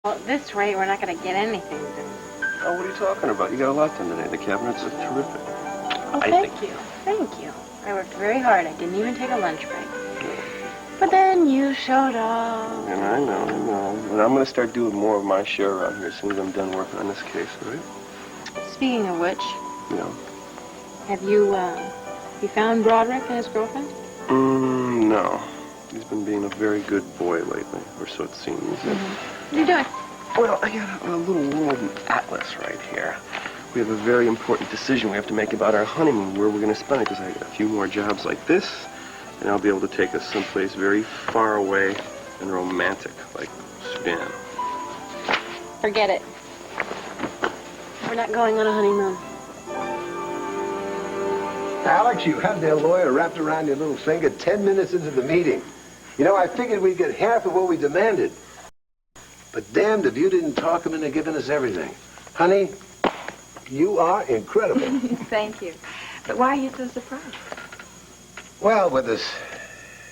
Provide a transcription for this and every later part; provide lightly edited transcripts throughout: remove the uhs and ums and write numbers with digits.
Well, at this rate, we're not going to get anything done. Oh, what are you talking about? You got a lot done today. The cabinets are terrific. Oh, thank you. Thank you. I worked very hard. I didn't even take a lunch break. But then you showed up. And I know. But I'm going to start doing more of my share around here as soon as I'm done working on this case, all right? Speaking of which, Yeah. have you found Broderick and his girlfriend? No. He's been being a very good boy lately, or so it seems. What are you doing? Well, I got a little world atlas right here. We have a very important decision we have to make about our honeymoon, where we're going to spend it, because I got a few more jobs like this, and I'll be able to take us someplace very far away and romantic, like Sudan. Forget it. We're not going on a honeymoon. Alex, you had their lawyer wrapped around your little finger 10 minutes into the meeting. You know, I figured we'd get half of what we demanded. But damned if you didn't talk him into giving us everything. Honey, you are incredible. Thank you. But why are you so surprised? Well, with this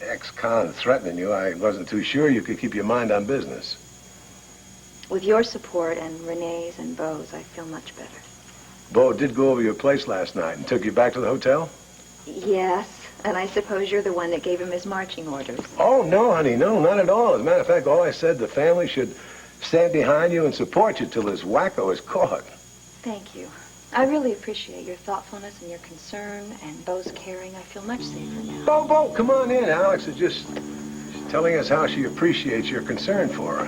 ex-con threatening you, I wasn't too sure you could keep your mind on business. With your support and Renee's and Beau's, I feel much better. Beau did go over your place last night and took you back to the hotel? Yes, and I suppose you're the one that gave him his marching orders. Oh, no, honey, no, not at all. As a matter of fact, all I said, the family should stand behind you and support you till this wacko is caught. Thank you. I really appreciate your thoughtfulness and your concern and Beau's caring. I feel much safer now. Beau, come on in. Alex is just telling us how she appreciates your concern for her.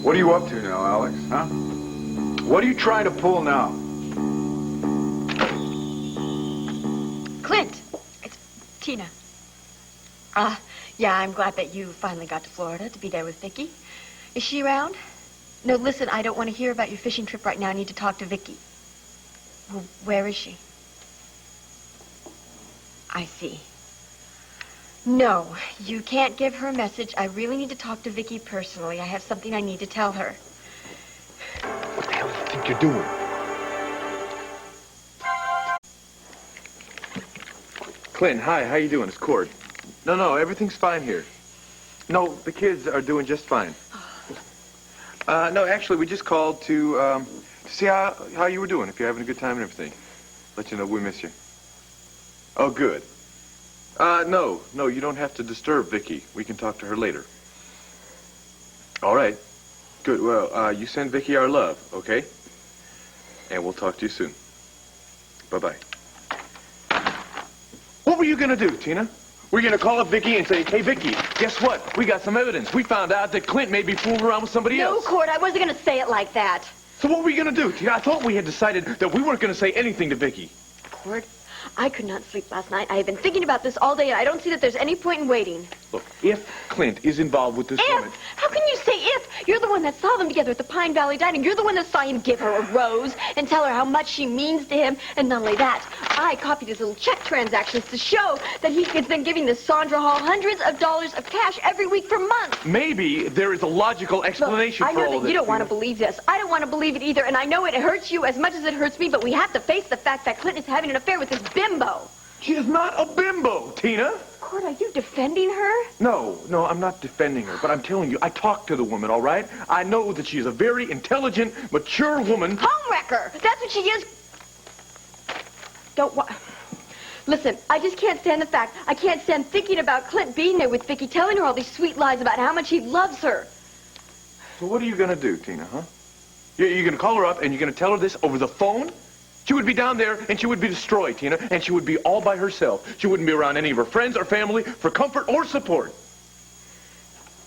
What are you up to now, Alex, huh? What are you trying to pull now? Clint, it's Tina. Yeah, I'm glad that you finally got to Florida to be there with Vicky. Is she around? No, listen, I don't want to hear about your fishing trip right now. I need to talk to Vicky. Well, where is she? I see. No, you can't give her a message. I really need to talk to Vicky personally. I have something I need to tell her. What the hell do you think you're doing? Clinton, hi, how you doing? It's Cord. No, everything's fine here. No, the kids are doing just fine. No, actually, we just called to see how you were doing, if you're having a good time and everything. Let you know we miss you. Oh, good. No, you don't have to disturb Vicky. We can talk to her later. All right. Good. Well, you send Vicky our love, okay? And we'll talk to you soon. Bye-bye. What were you going to do, Tina? We're going to call up Vicky and say, hey, Vicky, guess what? We got some evidence. We found out that Clint may be fooling around with somebody else. No, Cord, I wasn't going to say it like that. So what were we going to do, Tina? I thought we had decided that we weren't going to say anything to Vicky. Cord, I could not sleep last night. I have been thinking about this all day, and I don't see that there's any point in waiting. Look, if Clint is involved with this woman... How can you say if? You're the one that saw them together at the Pine Valley Dining. You're the one that saw him give her a rose and tell her how much she means to him. And not only that, I copied his little check transactions to show that he has been giving this Sandra Hall hundreds of dollars of cash every week for months. Maybe there is a logical explanation Look, for all I know that this. you don't want to believe this. I don't want to believe it either, and I know it hurts you as much as it hurts me, but we have to face the fact that Clint is having an affair with this bimbo. She is not a bimbo, Tina. Cord, are you defending her? No, I'm not defending her, but I'm telling you, I talked to the woman, all right? I know that she is a very intelligent, mature woman. Homewrecker! That's what she is. Listen, I just can't stand the fact. I can't stand thinking about Clint being there with Vicky, telling her all these sweet lies about how much he loves her. So what are you going to do, Tina, huh? You're going to call her up and you're going to tell her this over the phone? She would be down there and she would be destroyed, Tina, and she would be all by herself. She wouldn't be around any of her friends or family for comfort or support.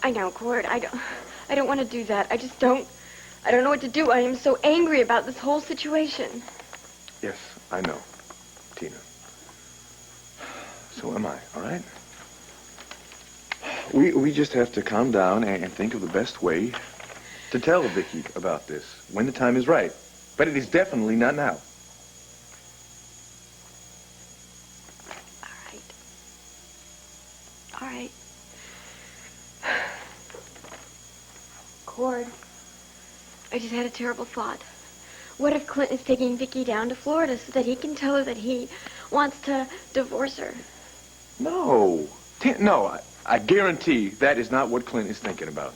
I know, Cord. I don't want to do that. I don't know what to do. I am so angry about this whole situation. Yes, I know, Tina. So am I, all right? We just have to calm down and think of the best way to tell Vicky about this when the time is right. But it is definitely not now. All right. Cord, I just had a terrible thought. What if Clint is taking Vicky down to Florida so that he can tell her that he wants to divorce her? No. No, I guarantee that is not what Clint is thinking about.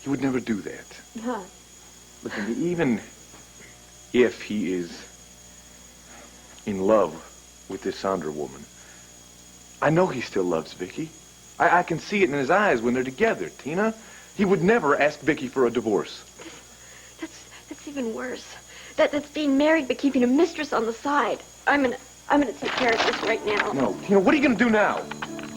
He would never do that. Huh. Look, even if he is in love with this Sandra woman, I know he still loves Vicky. I can see it in his eyes when they're together, Tina. He would never ask Vicky for a divorce. That's even worse. That's being married but keeping a mistress on the side. I'm gonna take care of this right now. No, Tina, what are you gonna do now?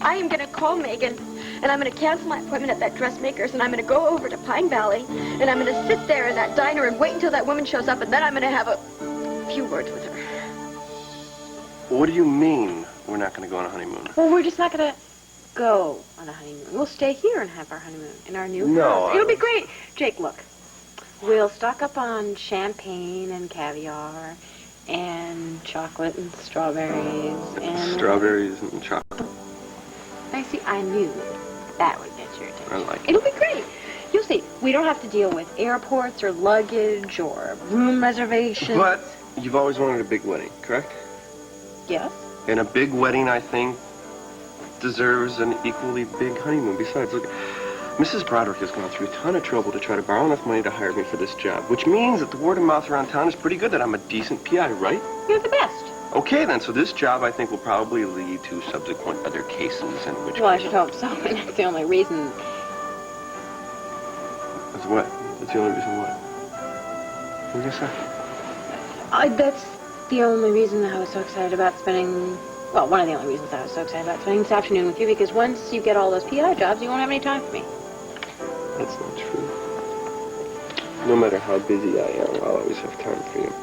I am gonna call Megan, and I'm gonna cancel my appointment at that dressmaker's, and I'm gonna go over to Pine Valley, and I'm gonna sit there in that diner and wait until that woman shows up, and then I'm gonna have a few words with her. What do you mean we're not going to go on a honeymoon? Well, we're just not going to go on a honeymoon. We'll stay here and have our honeymoon in our new No, house. It'll be great. Jake, look. We'll stock up on champagne and caviar and chocolate and strawberries and... Strawberries and chocolate. I knew that would get your attention. I like it. It'll be great. You'll see. We don't have to deal with airports or luggage or room reservations. But you've always wanted a big wedding, correct? Yes. And a big wedding, I think, deserves an equally big honeymoon. Besides, look, Mrs. Broderick has gone through a ton of trouble to try to borrow enough money to hire me for this job, which means that the word of mouth around town is pretty good that I'm a decent PI, right? You're the best. Okay, then, so this job, I think, will probably lead to subsequent other cases in which... Well, I should hope so. And that's the only reason. That's what? That's the only reason what? What did you say? That's the only reason I was so excited about spending... Well, one of the only reasons I was so excited about spending this afternoon with you, because once you get all those PI jobs, you won't have any time for me. That's not true. No matter how busy I am, I'll always have time for you.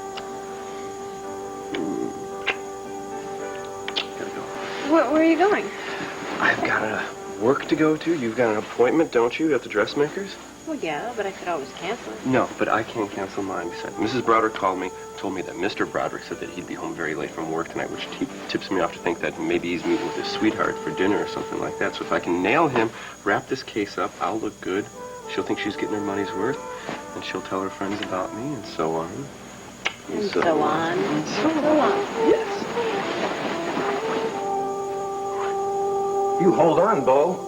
Gotta go. Where are you going? I've got a work to go to. You've got an appointment, don't you, at the dressmaker's? Well, yeah, but I could always cancel it. No, but I can't cancel mine. Besides, Mrs. Broderick told me that Mr. Broderick said that he'd be home very late from work tonight, which tips me off to think that maybe he's meeting with his sweetheart for dinner or something like that. So if I can nail him, wrap this case up, I'll look good. She'll think she's getting her money's worth, and she'll tell her friends about me, and so on. And so on. And so on. Yes. You hold on, Bo.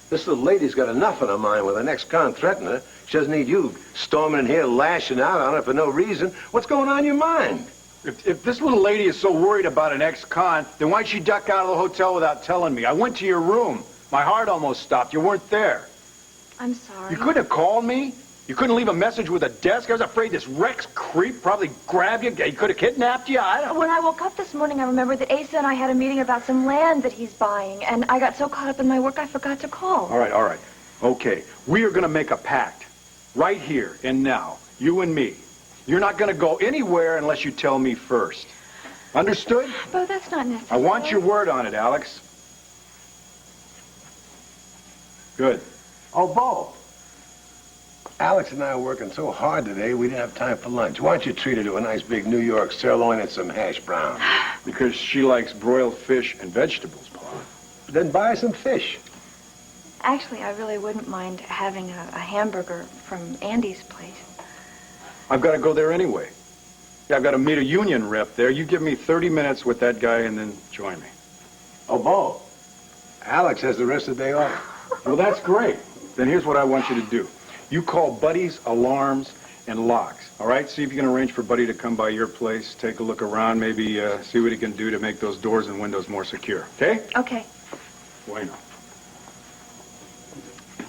This little lady's got enough on her mind with an ex-con threatening her. She doesn't need you storming in here lashing out on her for no reason. What's going on in your mind? If this little lady is so worried about an ex-con, then why'd she duck out of the hotel without telling me? I went to your room. My heart almost stopped. You weren't there. I'm sorry. You couldn't have called me? You couldn't leave a message with a desk? I was afraid this Rex creep probably grabbed you. He could have kidnapped you. I don't... When I woke up this morning, I remembered that Asa and I had a meeting about some land that he's buying, and I got so caught up in my work I forgot to call. All right. Okay, we are going to make a pact. Right here and now. You and me. You're not going to go anywhere unless you tell me first. Understood? But that's not necessary. I want your word on it, Alex. Good. Oh, Bo. Alex and I are working so hard today, we didn't have time for lunch. Why don't you treat her to a nice big New York sirloin and some hash browns? Because she likes broiled fish and vegetables, Pa. Then buy her some fish. Actually, I really wouldn't mind having a hamburger from Andy's place. I've got to go there anyway. Yeah, I've got to meet a union rep there. You give me 30 minutes with that guy and then join me. Oh, Bo. Alex has the rest of the day off. Well, that's great. Then here's what I want you to do. You call Buddy's Alarms and Locks, all right? See if you can arrange for Buddy to come by your place, take a look around, maybe see what he can do to make those doors and windows more secure, okay? Okay. Bueno.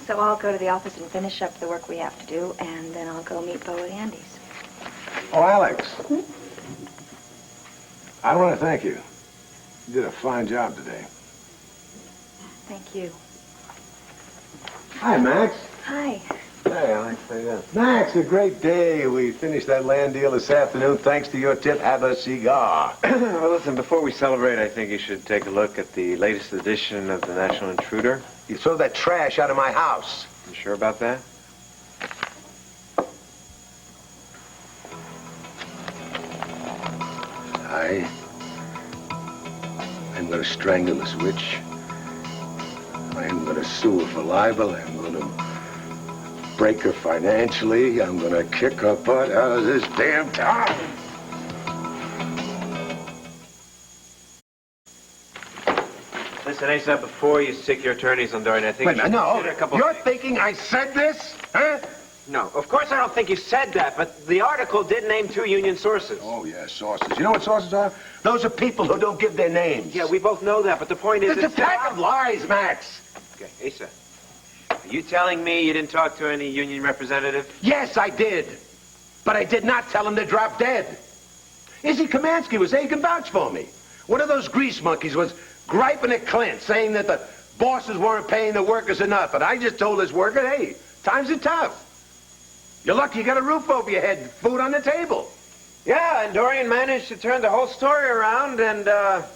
So I'll go to the office and finish up the work we have to do, and then I'll go meet Bo at Andy's. Oh, Alex. I want to thank you. You did a fine job today. Thank you. Hi, Max. Hi. Hey, Alex. How you doing? Max, a great day. We finished that land deal this afternoon. Thanks to your tip, have a cigar. Well, listen, before we celebrate, I think you should take a look at the latest edition of the National Intruder. You throw that trash out of my house. You sure about that? I'm going to strangle this witch. I'm going to sue her for libel. I'm going to break her financially. I'm going to kick her butt out of this damn town. Listen, Asa, before you stick your attorneys on Dorian, I think Wait you a should minute, no. consider a couple You're things. thinking I said this? Huh? No, of course I don't think you said that, but the article did name 2 union sources. Oh, yeah, sources. You know what sources are? Those are people who don't give their names. Yeah, we both know that, but the point is... It's a pack of lies, Max. Okay, Asa, are you telling me you didn't talk to any union representative? Yes, I did. But I did not tell him to drop dead. Izzy Kamansky was there. He can vouch for me. One of those grease monkeys was griping at Clint, saying that the bosses weren't paying the workers enough. And I just told his worker, hey, times are tough. You're lucky you got a roof over your head, food on the table. Yeah, and Dorian managed to turn the whole story around and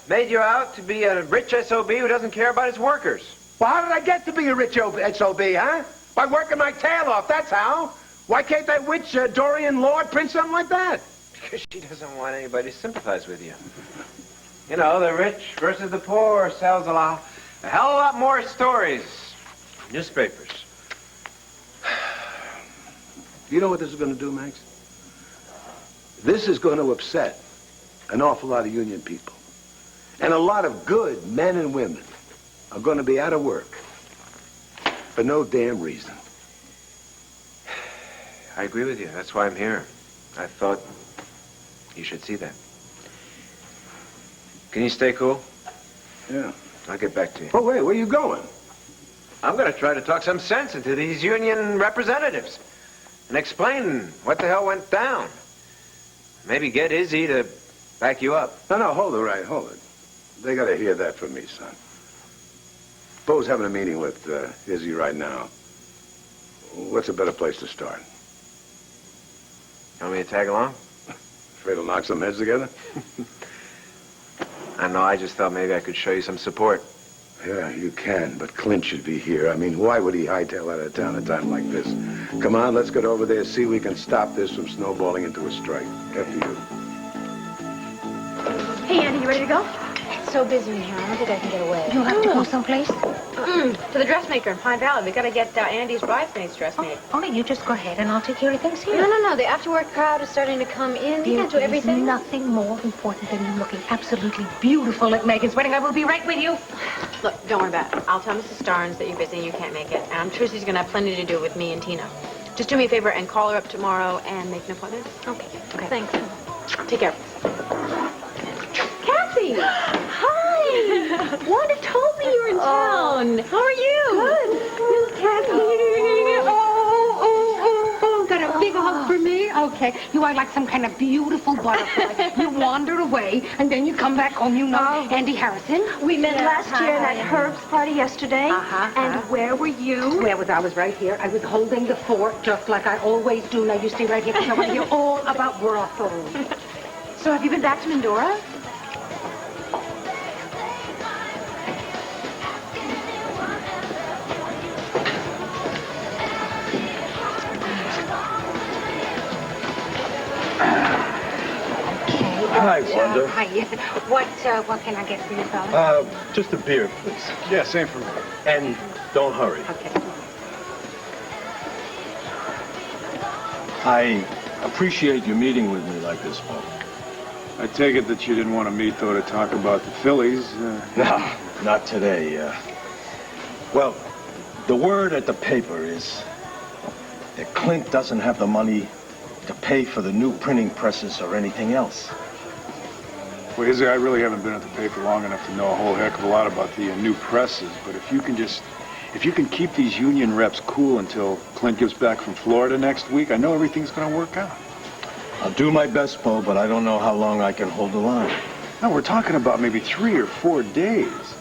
made you out to be a rich SOB who doesn't care about his workers. Well, how did I get to be a rich SOB, huh? By working my tail off, that's how. Why can't that witch Dorian Lord print something like that? Because she doesn't want anybody to sympathize with you. You know, the rich versus the poor sells a hell of a lot more stories. Newspapers. You know what this is going to do, Max? This is going to upset an awful lot of union people. And a lot of good men and women are going to be out of work for no damn reason. I agree with you. That's why I'm here. I thought you should see that. Can you stay cool? Yeah. I'll get back to you. Oh, wait, where are you going? I'm going to try to talk some sense into these union representatives and explain what the hell went down. Maybe get Izzy to back you up. No, hold it. They got to hear that from me, son. Bo's having a meeting with Izzy right now. What's a better place to start? You want me to tag along? Afraid to knock some heads together? I know, I just thought maybe I could show you some support. Yeah, you can, but Clint should be here. I mean, why would he hightail out of town at a time like this? Come on, let's get over there, see if we can stop this from snowballing into a strike. After you. Hey, Andy, you ready to go? It's so busy in here. I don't think I can get away. You'll have to go someplace? To the dressmaker in Pine Valley. We got to get Andy's bridesmaid's dress made. Okay, you just go ahead and I'll take care of things here. No. The after-work crowd is starting to come in. You can't do everything. There's nothing more important than you looking absolutely beautiful at Megan's wedding. I will be right with you. Look, don't worry about it. I'll tell Mrs. Starnes that you're busy and you can't make it. And I'm sure she's going to have plenty to do with me and Tina. Just do me a favor and call her up tomorrow and make an appointment. Okay. Thanks. Take care. Kathy! Hi! Wanda told me you were in town. How are you? Good. Kathy. Got a big hug for me? Okay. You are like some kind of beautiful butterfly. You wander away, and then you come back home, you know. Andy Harrison. We met last year at Herb's party yesterday. And where were you? Where was I? Was right here. I was holding the fort, just like I always do. Now, you see right here, because I want to hear all about brothels. So have you been back to Mendora? Hi, Wanda. Hi. What can I get for you, fella? Just a beer, please. Yeah, same for me. And don't hurry. Okay. I appreciate you meeting with me like this, Bo. I take it that you didn't want to meet, though, to talk about the Phillies. No, not today. Well, the word at the paper is that Clint doesn't have the money to pay for the new printing presses or anything else. Well, Izzy, I really haven't been at the paper long enough to know a whole heck of a lot about the new presses, but if you can keep these union reps cool until Clint gets back from Florida next week, I know everything's going to work out. I'll do my best, Bo, but I don't know how long I can hold the line. No, we're talking about maybe 3 or 4 days.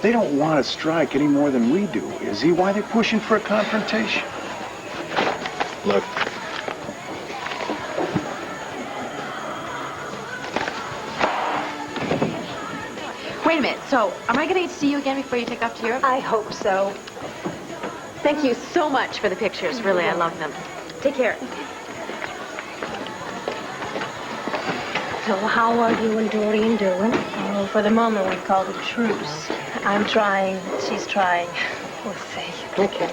They don't want to strike any more than we do, Izzy. Why are they pushing for a confrontation? Look, Wait a minute. So, am I going to see you again before you take off to Europe? I hope so. Thank you so much for the pictures. Really, I love them. Take care. So how are you and Dorian doing? Oh, for the moment, we've called a truce. I'm trying. She's trying. We'll see. Okay.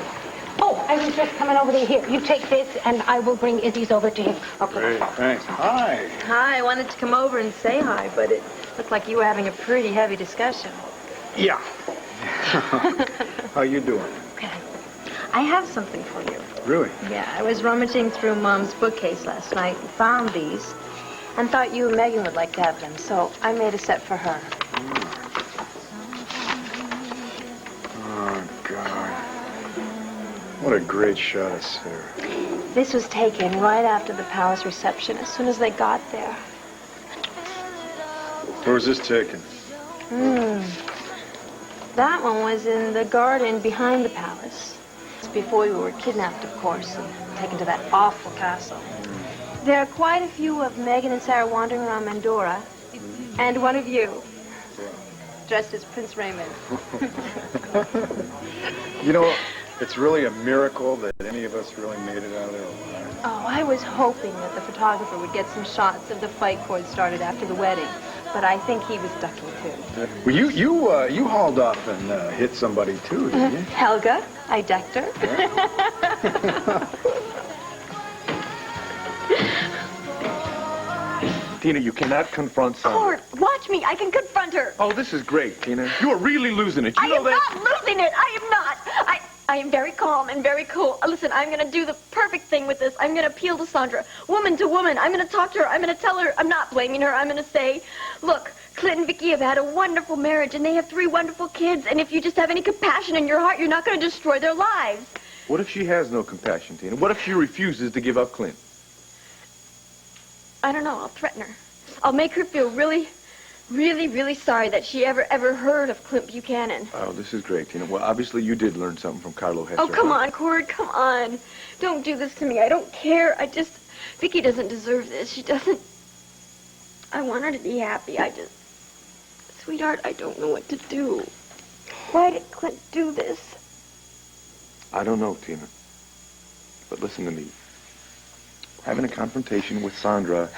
Oh, I was just coming over to here. You take this, and I will bring Izzy's over to him. Okay. Great, thanks. Hi. Hi, I wanted to come over and say hi, but it looked like you were having a pretty heavy discussion. Yeah. How you doing? Okay. I have something for you. Really? Yeah, I was rummaging through Mom's bookcase last night and found these and thought you and Megan would like to have them, so I made a set for her. Oh, God. What a great shot of Sarah. This was taken right after the palace reception, as soon as they got there. Where was this taken? That one was in the garden behind the palace. It's before we were kidnapped, of course, and taken to that awful castle. There are quite a few of Megan and Sarah wandering around Mandora, and one of you, dressed as Prince Raymond. You know, it's really a miracle that any of us really made it out of there alive. Oh, I was hoping that the photographer would get some shots of the fight Cord started after the wedding, but I think he was ducking too. Well, you hauled off and hit somebody too, didn't you? Helga, I decked her. Tina, you cannot confront Sandra. Cord, watch me. I can confront her. Oh, this is great, Tina. You are really losing it. You I know am that? not losing it. I am not. I am very calm and very cool. Listen, I'm going to do the perfect thing with this. I'm going to appeal to Sandra, woman to woman. I'm going to talk to her. I'm going to tell her I'm not blaming her. I'm going to say, look, Clint and Vicky have had a wonderful marriage, and they have 3 wonderful kids, and if you just have any compassion in your heart, you're not going to destroy their lives. What if she has no compassion, Tina? What if she refuses to give up Clint? I don't know. I'll threaten her. I'll make her feel really, really, really sorry that she ever heard of Clint Buchanan. Oh, this is great, Tina. Well, obviously you did learn something from Carlo Hester. Oh, come on, Cord, come on. Don't do this to me. I don't care. Vicky doesn't deserve this. She doesn't. I want her to be happy. Sweetheart, I don't know what to do. Why did Clint do this? I don't know, Tina. But listen to me. Having a confrontation with Sandra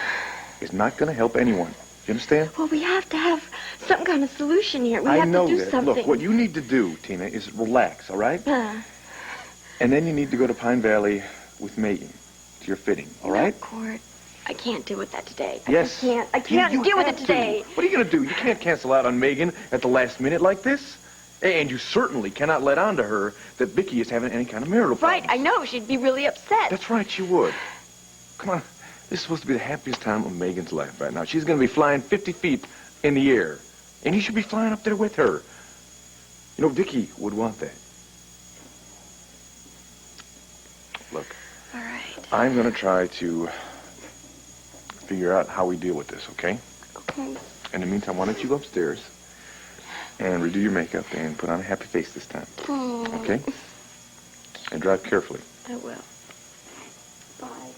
is not going to help anyone. You understand? Well, we have to have some kind of solution here. We I have know to do that. something. Look, what you need to do, Tina, is relax, all right? And then you need to go to Pine Valley with Megan to your fitting, all right? Cord, I can't deal with that today. Yes. I can't deal with it today. What are you going to do? You can't cancel out on Megan at the last minute like this. And you certainly cannot let on to her that Vicky is having any kind of marital problem. Right, I know. She'd be really upset. That's right, she would. Come on. This is supposed to be the happiest time of Megan's life right now. She's going to be flying 50 feet in the air. And you should be flying up there with her. You know, Vicky would want that. Look. All right. I'm going to try to figure out how we deal with this, okay? Okay. In the meantime, why don't you go upstairs and redo your makeup and put on a happy face this time. Okay? And drive carefully. I will. Bye.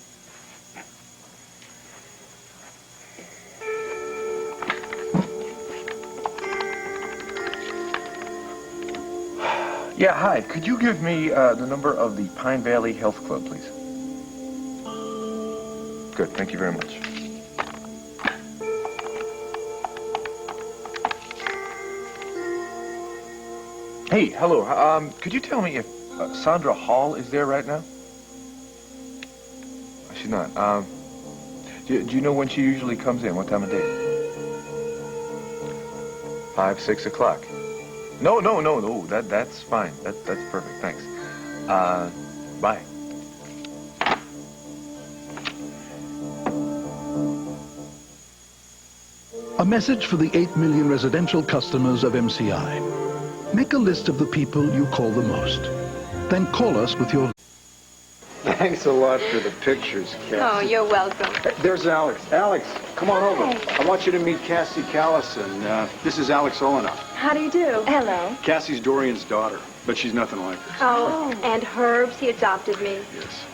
Yeah, hi. Could you give me the number of the Pine Valley Health Club, please? Good. Thank you very much. Hey, hello. Could you tell me if Sandra Hall is there right now? She's not. Do you know when she usually comes in? What time of day? 5, 6 o'clock. No. That's fine. That's perfect. Thanks. Bye. A message for the 8 million residential customers of MCI. Make a list of the people you call the most. Then call us with your... Thanks a lot for the pictures, Cassie. Oh, you're welcome. There's Alex. Alex, come on over. I want you to meet Cassie Callison. This is Alex Olenoff. How do you do? Hello. Cassie's Dorian's daughter, but she's nothing like her. Oh, and Herb's, he adopted me. Yes.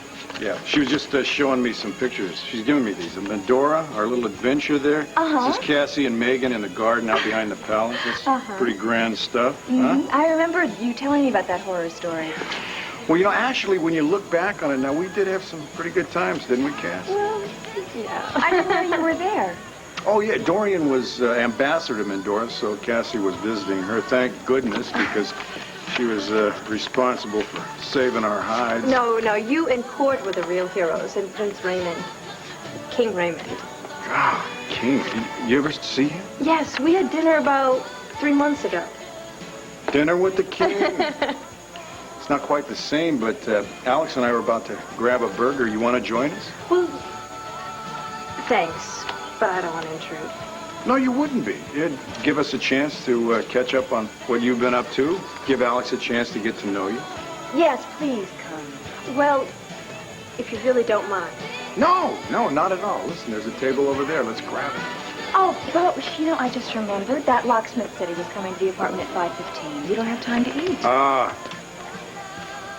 Yeah, she was just showing me some pictures. She's giving me these. Medora, our little adventure there. This is Cassie and Megan in the garden out behind the palace. That's pretty grand stuff. Huh? I remember you telling me about that horror story. Well, you know, actually, when you look back on it now, we did have some pretty good times, didn't we, Cass? Well, yeah. I didn't know you were there. Oh, yeah, Dorian was ambassador to Medora, so Cassie was visiting her. Thank goodness, because she was responsible for saving our hides. No, you and Cord were the real heroes, and Prince Raymond. King Raymond. God, King. You ever see him? Yes, we had dinner about 3 months ago. Dinner with the king? It's not quite the same, but Alex and I were about to grab a burger. You want to join us? Well, thanks, but I don't want to intrude. No, you wouldn't be. It'd give us a chance to catch up on what you've been up to. Give Alex a chance to get to know you. Yes, please come. Well, if you really don't mind. No, not at all. Listen, there's a table over there. Let's grab it. Oh, but, I just remembered that locksmith said he was coming to the apartment at 5:15. We don't have time to eat.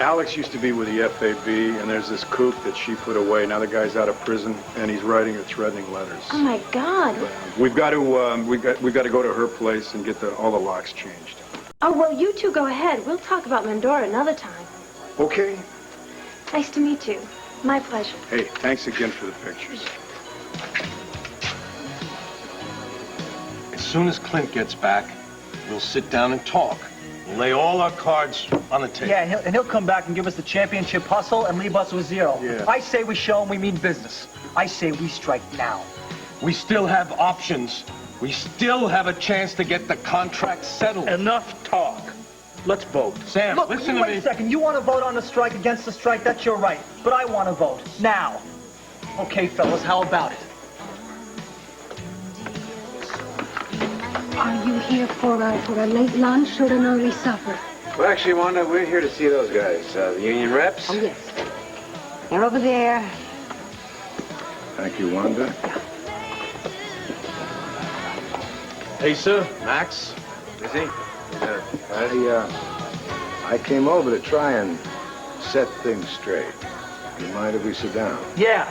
Alex used to be with the FAB, and there's this kook that she put away. Now the guy's out of prison, and he's writing her threatening letters. Oh, my God. We've got to go to her place and get all the locks changed. Oh, well, you two go ahead. We'll talk about Mandora another time. Okay. Nice to meet you. My pleasure. Hey, thanks again for the pictures. As soon as Clint gets back, we'll sit down and talk. We'll lay all our cards on the table. Yeah, and he'll come back and give us the championship hustle and leave us with zero. Yeah. I say we show him we mean business. I say we strike now. We still have options. We still have a chance to get the contract settled. Enough talk. Let's vote. Sam, Look, listen to wait me. a second. You want to vote on the strike, against the strike, that's your right. But I want to vote. Now. Okay, fellas, how about it? Are you here for a late lunch or an early supper? Well, actually, Wanda, we're here to see those guys, the union reps. Oh, yes. They're over there. Thank you, Wanda. Hey, sir. Max. Busy? I came over to try and set things straight. You mind if we sit down? Yeah,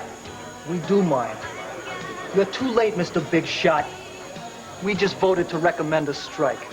we do mind. You're too late, Mr. Big Shot. We just voted to recommend a strike.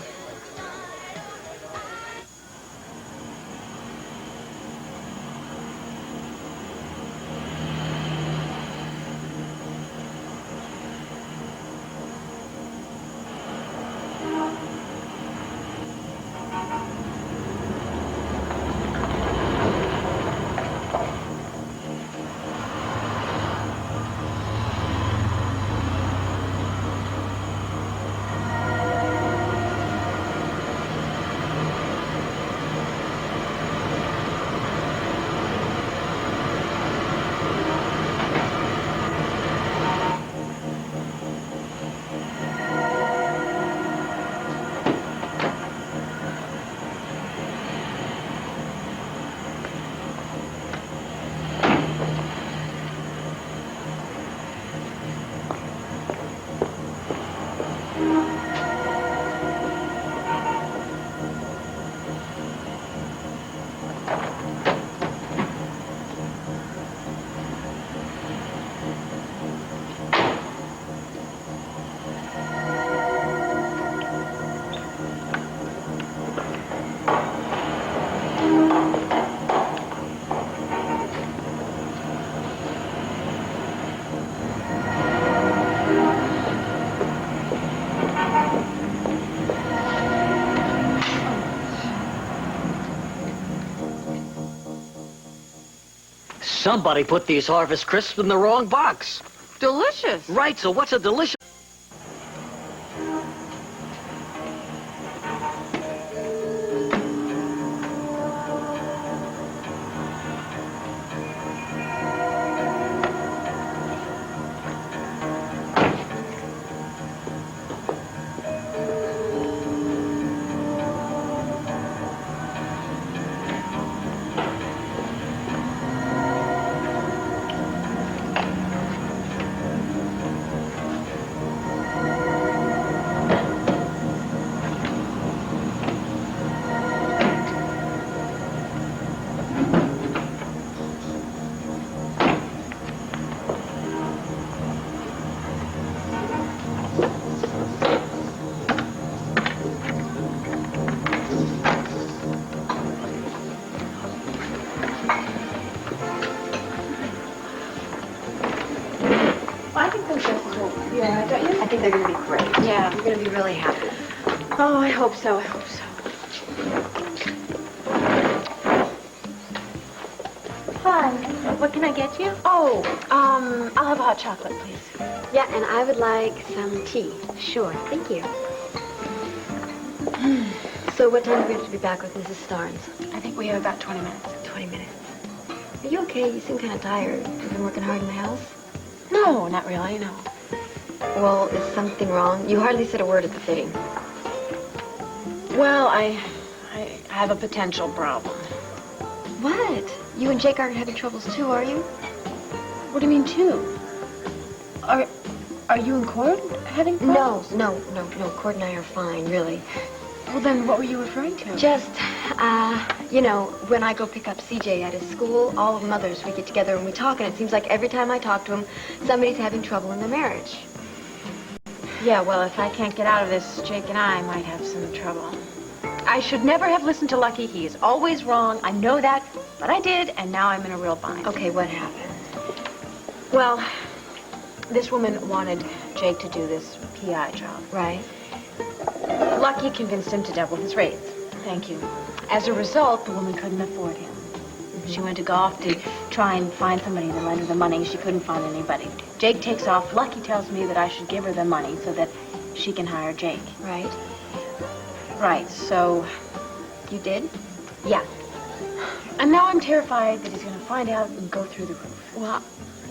Somebody put these Harvest Crisps in the wrong box. Delicious. Right, so what's a delicious... I think those dresses will be all right, don't you? I think they're going to be great. Yeah. You're going to be really happy. Oh, I hope so. I hope so. Hi. What can I get you? Oh, I'll have a hot chocolate, please. Yeah, and I would like some tea. Sure, thank you. So what time are we going to be back with Mrs. Starnes? I think we have about 20 minutes. 20 minutes. Are you okay? You seem kind of tired. You've been working hard in the house? No, not really, no. Well, is something wrong? You hardly said a word at the fitting. Well, I have a potential problem. What? You and Jake aren't having troubles too, are you? What do you mean, too? Are you and Cord having problems? No. Cord and I are fine, really. Well, then what were you referring to? Just, you know, when I go pick up CJ at his school, all of the mothers, we get together and we talk, and it seems like every time I talk to him, somebody's having trouble in their marriage. Yeah, well, if I can't get out of this, Jake and I might have some trouble. I should never have listened to Lucky. He is always wrong. I know that, but I did, and now I'm in a real bind. Okay, what happened? Well, this woman wanted Jake to do this PI job. Right. Lucky convinced him to double his rates. Thank you. As a result, the woman couldn't afford him. She went to golf to try and find somebody to lend her the money. She couldn't find anybody. Jake takes off. Lucky tells me that I should give her the money so that she can hire Jake. Right. Right, so... You did? Yeah. And now I'm terrified that he's going to find out and go through the roof. Well,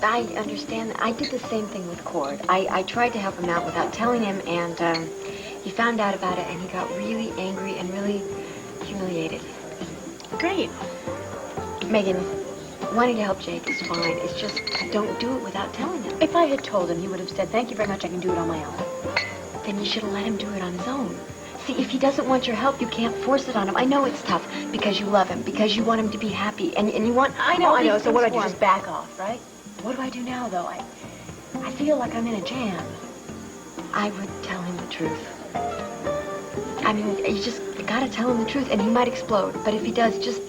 I understand. I did the same thing with Cord. I tried to help him out without telling him, and he found out about it, and he got really angry and really humiliated. Great. Megan, wanting to help Jake is fine. It's just, don't do it without telling him. If I had told him, he would have said, thank you very much, I can do it on my own. Then you should have let him do it on his own. See, if he doesn't want your help, you can't force it on him. I know it's tough because you love him, because you want him to be happy, and you want... I know. So what do I do? Just back off, right? What do I do now, though? I feel like I'm in a jam. I would tell him the truth. I mean, you just gotta tell him the truth, and he might explode. But if he does, just...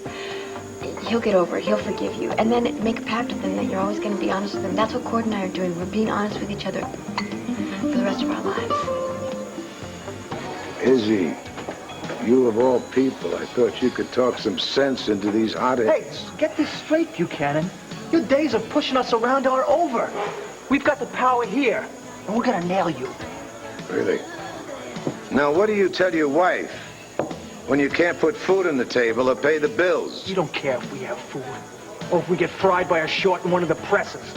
He'll get over it. He'll forgive you. And then make a pact with him that you're always going to be honest with him. That's what Cord and I are doing. We're being honest with each other for the rest of our lives. Izzy, you of all people, I thought you could talk some sense into these hotheads. Hey, get this straight, Buchanan. Your days of pushing us around are over. We've got the power here, and we're gonna nail you. Really? Now, what do you tell your wife when you can't put food on the table or pay the bills? You don't care if we have food, or if we get fried by a short in one of the presses.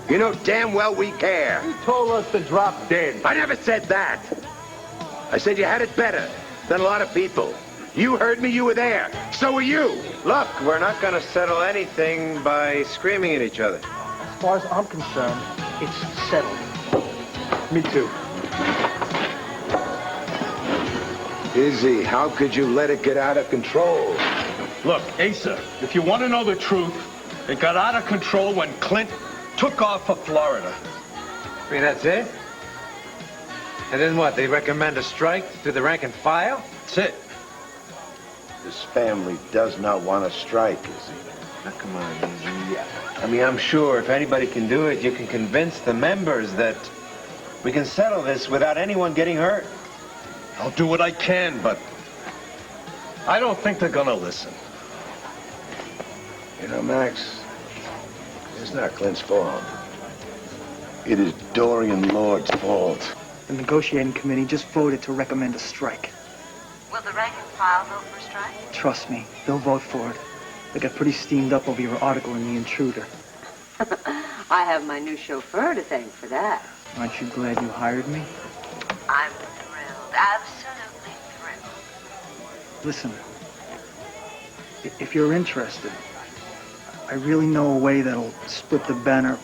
You know damn well we care. You told us to drop dead. I never said that. I said you had it better than a lot of people. You heard me, you were there. So were you. Look, we're not going to settle anything by screaming at each other. As far as I'm concerned, it's settled. Me too. Izzy, how could you let it get out of control? Look, Asa, if you want to know the truth, it got out of control when Clint took off for Florida. I mean, that's it? And then what, they recommend a strike to the rank and file? That's it. This family does not want to strike, Izzy. Now, come on, Izzy. I mean, I'm sure if anybody can do it, you can convince the members that we can settle this without anyone getting hurt. I'll do what I can, but I don't think they're gonna listen. You know, Max, it's not Clint's fault. It is Dorian Lord's fault. The negotiating committee just voted to recommend a strike. Will the rank and file vote for strike? Trust me, they'll vote for it. They got pretty steamed up over your article in The Intruder. I have my new chauffeur to thank for that. Aren't you glad you hired me? I'm thrilled, absolutely thrilled. Listen, if you're interested, I really know a way that'll split the banner.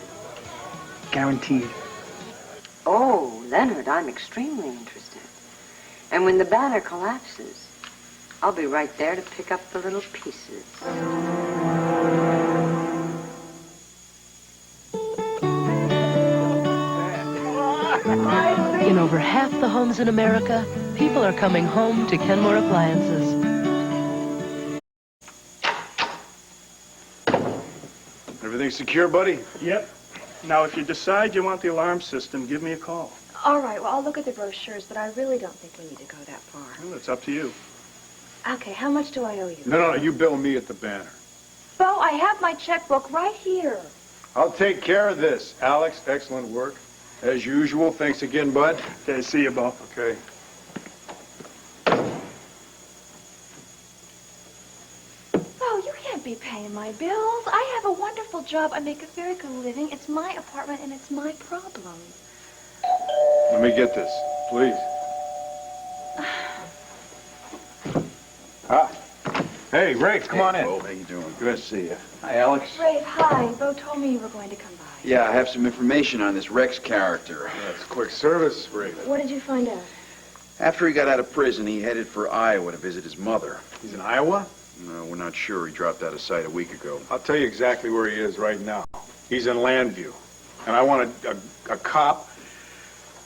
Guaranteed. Oh, Leonard, I'm extremely interested. And when the banner collapses, I'll be right there to pick up the little pieces. In over half the homes in America, people are coming home to Kenmore appliances. Everything secure, buddy? Yep. Now, if you decide you want the alarm system, give me a call. All right, well, I'll look at the brochures, but I really don't think we need to go that far. Well, it's up to you. Okay, how much do I owe you? No, you bill me at the banner. Bo, I have my checkbook right here. I'll take care of this. Alex, excellent work. As usual, thanks again, bud. Okay, see you, Bo. Okay. paying my bills. I have a wonderful job. I make a very good living. It's my apartment and it's my problem. Let me get this, please. Ah. Hey, Rafe, come on in. Bo, how you doing? Good to see you. Hi, Alex. Rafe, hi. Bo told me you were going to come by. Yeah, I have some information on this Rex character. That's quick service, Rafe. What did you find out? After he got out of prison, he headed for Iowa to visit his mother. He's in Iowa? No, we're not sure. He dropped out of sight a week ago. I'll tell you exactly where he is right now. He's in Landview. And I want a cop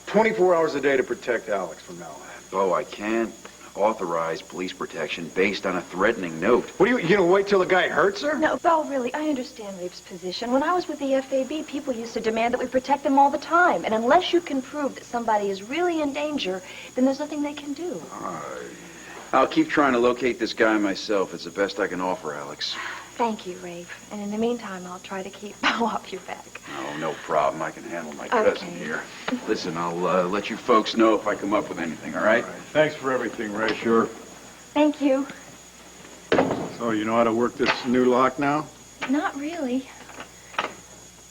24 hours a day to protect Alex from now on. Bo, I can't authorize police protection based on a threatening note. What are you gonna wait till the guy hurts her? No, Bo, really, I understand Rafe's position. When I was with the FAB, people used to demand that we protect them all the time. And unless you can prove that somebody is really in danger, then there's nothing they can do. I'll keep trying to locate this guy myself. It's the best I can offer, Alex. Thank you, Rafe. And in the meantime, I'll try to keep Bo off your back. Oh, no problem. I can handle my cousin here. Listen, I'll let you folks know if I come up with anything, all right? Thanks for everything, Ray. Sure. Thank you. So, you know how to work this new lock now? Not really.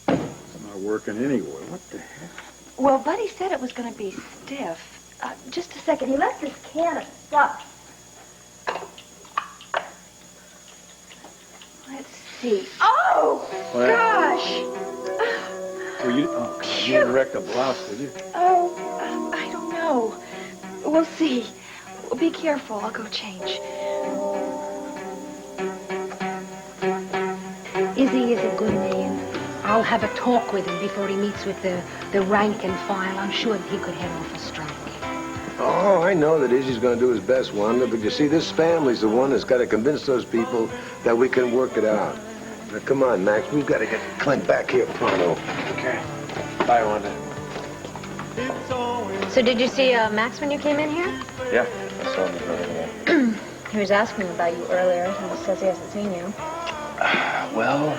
It's not working anyway. What the heck? Well, Buddy said it was going to be stiff. Just a second. He left this can of stuff. Let's see. Oh, What gosh. Well, you didn't wreck the blouse, did you? Oh, I don't know. We'll see. Be careful. I'll go change. Izzy is a good man. I'll have a talk with him before he meets with the rank and file. I'm sure that he could head off a strike. Oh, I know that Izzy's going to do his best, Wanda, but you see, this family's the one that's got to convince those people that we can work it out. Now, come on, Max, we've got to get Clint back here pronto. Okay. Bye, Wanda. So did you see Max when you came in here? Yeah, I saw him over there. He was asking about you earlier. He says he hasn't seen you. Well,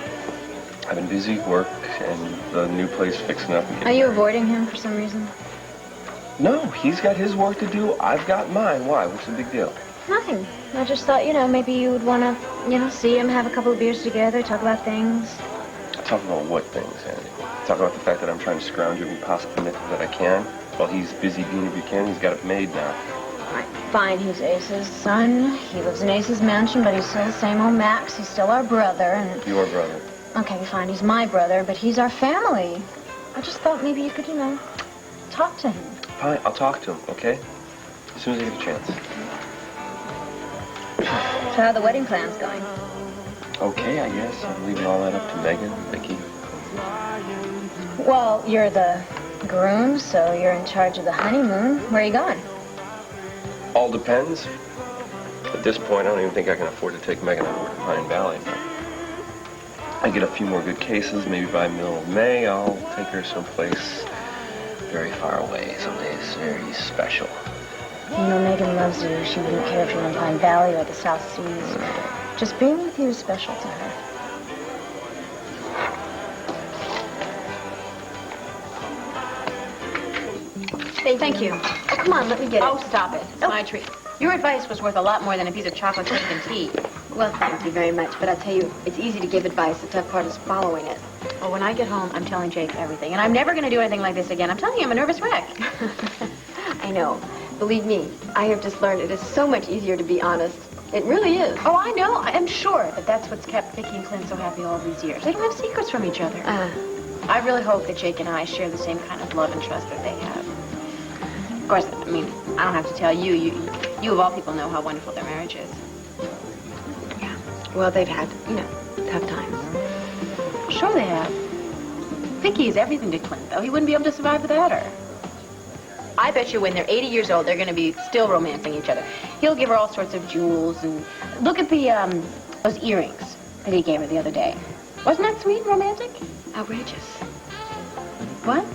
I've been busy, work, and the new place fixing up. Are you avoiding him for some reason? No, he's got his work to do. I've got mine. Why? What's the big deal? Nothing. I just thought, maybe you would want to, see him, have a couple of beers together, talk about things. Talk about what things, Andy? Talk about the fact that I'm trying to scrounge every possible nickel that I can. While he's busy being a Buchanan, he's got it made now. Right. Fine, he's Ace's son. He lives in Ace's mansion, but he's still the same old Max. He's still our brother, and... Your brother. Okay, fine, he's my brother, but he's our family. I just thought maybe you could, talk to him. Fine, I'll talk to him, okay? As soon as I get a chance. So how are the wedding plans going? Okay, I guess. I'm leaving all that up to Megan, Vicky. Well, you're the groom, so you're in charge of the honeymoon. Where are you going? All depends. At this point, I don't even think I can afford to take Megan over to Pine Valley. But I get a few more good cases. Maybe by middle of May, I'll take her someplace very far away, someplace very special. Megan loves you. She wouldn't care if you're in Pine Valley or the South Seas. Just being with you is special to her. Thank you. Oh, come on, let me get it. Oh, stop it. It's my treat. Your advice was worth a lot more than a piece of chocolate cake and tea. Well, thank you very much. But I tell you, it's easy to give advice. The tough part is following it. Well, when I get home, I'm telling Jake everything. And I'm never going to do anything like this again. I'm telling you, I'm a nervous wreck. I know. Believe me, I have just learned it is so much easier to be honest. It really is. Oh, I know. I'm sure that that's what's kept Vicky and Clint so happy all these years. They don't have secrets from each other. I really hope that Jake and I share the same kind of love and trust that they have. Of course, I mean, I don't have to tell you. You of all people know how wonderful their marriage is. Yeah. Well, they've had, tough times. Sure they have. Vicky is everything to Clint, though. He wouldn't be able to survive without her. I bet you when they're 80 years old, they're going to be still romancing each other. He'll give her all sorts of jewels and... Look at those earrings that he gave her the other day. Wasn't that sweet and romantic? Outrageous. What?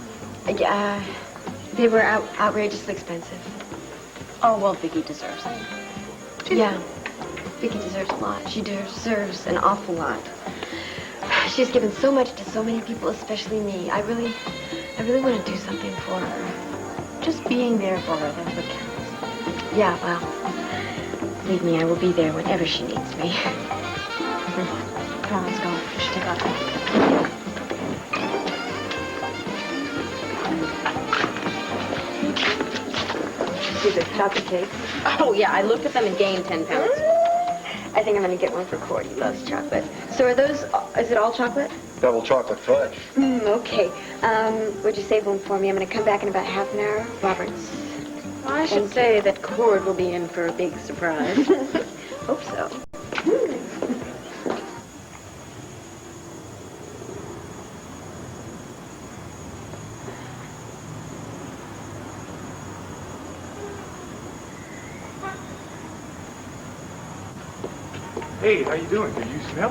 Yeah, they were outrageously expensive. Oh, well, Vicky deserves it. Yeah, Vicky deserves a lot. She deserves an awful lot. She's given so much to so many people, especially me. I really want to do something for her. Just being there for her, that's what counts. Yeah, well, believe me, I will be there whenever she needs me. see the chocolate cake? Oh, yeah, I looked at them and gained 10 pounds. I think I'm going to get one for Cordy. He loves chocolate. So are those, is it all chocolate? Double chocolate fudge. Okay. Would you save one for me? I'm going to come back in about half an hour. Roberts. Well, I should say that Cord will be in for a big surprise. Hope so. Hey, how you doing? Did you smell?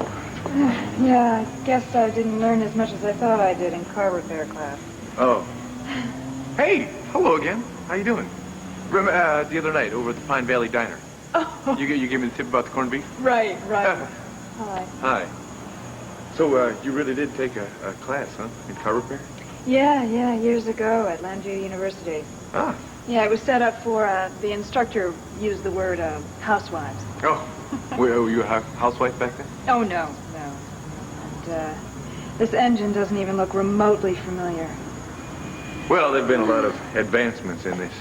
Yeah, I guess I didn't learn as much as I thought I did in car repair class. Oh. Hey, hello again. How you doing? Remember the other night over at the Pine Valley Diner? Oh. You gave me the tip about the corned beef? Right. Hi. Hi. So, you really did take a class, huh? In car repair? Yeah, years ago at Landview University. Ah. Yeah, it was set up for, the instructor used the word, housewives. Oh. Were you a housewife back then? Oh, no. And, this engine doesn't even look remotely familiar. Well, there have been a lot of advancements in this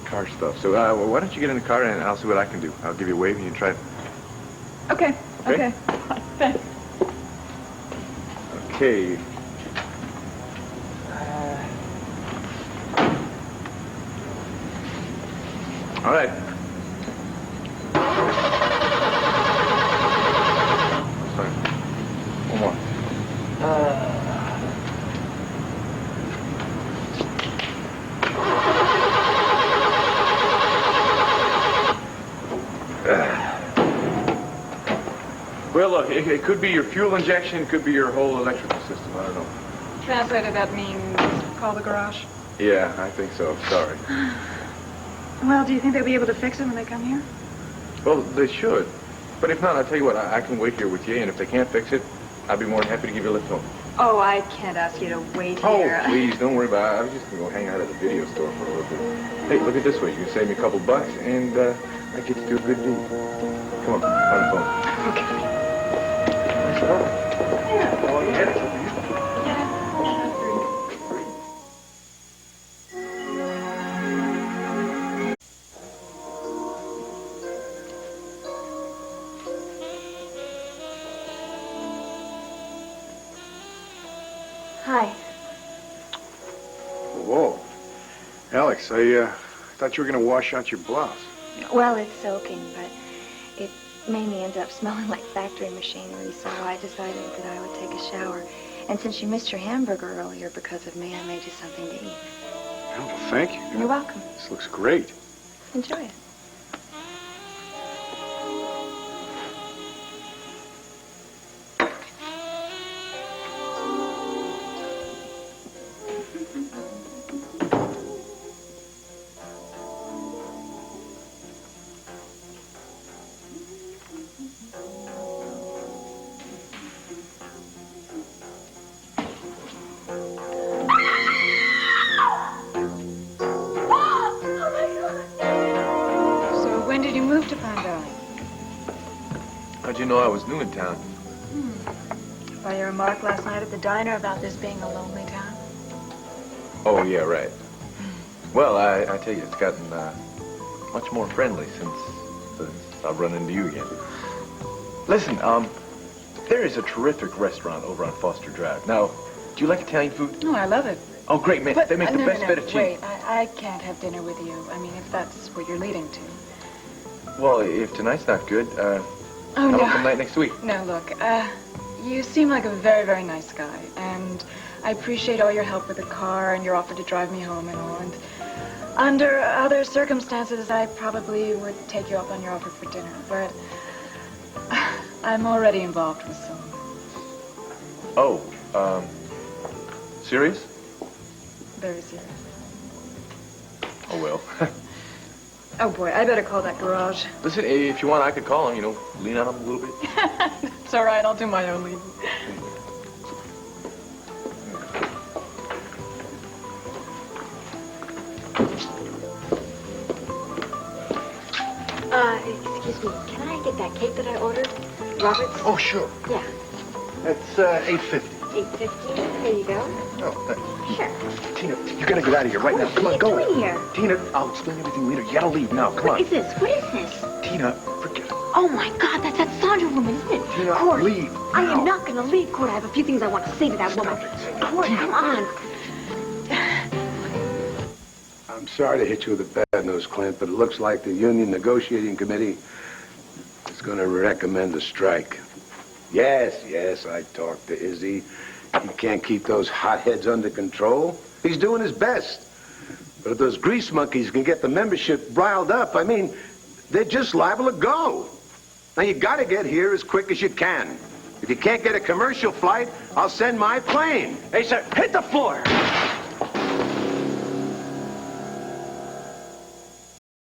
car stuff. So, why don't you get in the car and I'll see what I can do. I'll give you a wave and you can try it. Okay. Thanks. Okay. All right. Sorry. One more. Well, look, it could be your fuel injection, it could be your whole electrical system. I don't know. Translated, that means call the garage. Yeah, I think so. Sorry. Well, do you think they'll be able to fix it when they come here? Well, they should. But if not, I'll tell you what, I can wait here with you, and if they can't fix it, I'll be more than happy to give you a lift home. Oh, I can't ask you to wait here. Oh, please, don't worry about it. I was just going to go hang out at the video store for a little bit. Hey, look at this way. You can save me a couple bucks, and I get to do a good deed. Come on, on the phone. Okay. Oh, yeah. Hi. Whoa. Alex, I thought you were going to wash out your blouse. Well, it's soaking, but it made me end up smelling like factory machinery, so I decided that I would take a shower. And since you missed your hamburger earlier because of me, I made you something to eat. Oh, well, thank you. You're welcome. This looks great. Enjoy it. When did you move to Pine Valley? How'd you know I was new in town? By your remark last night at the diner about this being a lonely town? Oh, yeah, right. Well, I tell you, it's gotten much more friendly since I've run into you again. Listen, there is a terrific restaurant over on Foster Drive. Now, do you like Italian food? Oh, I love it. Oh, great, man. But, They make the best fettuccine. Wait, I can't have dinner with you. I mean, if that's what you're leading to. Well, if tonight's not good, Oh, how no. about some night next week? No, look, you seem like a very, very nice guy, and I appreciate all your help with the car and your offer to drive me home and all, and under other circumstances, I probably would take you up on your offer for dinner, but I'm already involved with someone. Oh, serious? Very serious. Oh, well. Oh, boy, I better call that garage. Listen, if you want, I could call him, you know, lean on him a little bit. It's all right, I'll do my own leading. Excuse me, can I get that cake that I ordered? Roberts? Oh, sure. Yeah. It's $8.50. $8.50. Here you go. Oh, thanks. Sure. Tina, you gotta get out of here right now. Come on, go. What are you doing here? Tina, I'll explain everything later. You gotta leave now. Come on. What is this? What is this? Tina, forget it. Oh, my God, that's that Sandra woman, isn't it? Tina, Court, leave. I am not going to leave, Court. I have a few things I want to say to that woman. Court, come on. I'm sorry to hit you with the bad news, Clint, but it looks like the Union Negotiating Committee is going to recommend a strike. Yes, I talked to Izzy. He can't keep those hotheads under control. He's doing his best. But if those grease monkeys can get the membership riled up, I mean, they're just liable to go. Now, you got to get here as quick as you can. If you can't get a commercial flight, I'll send my plane. Hey, sir, hit the floor.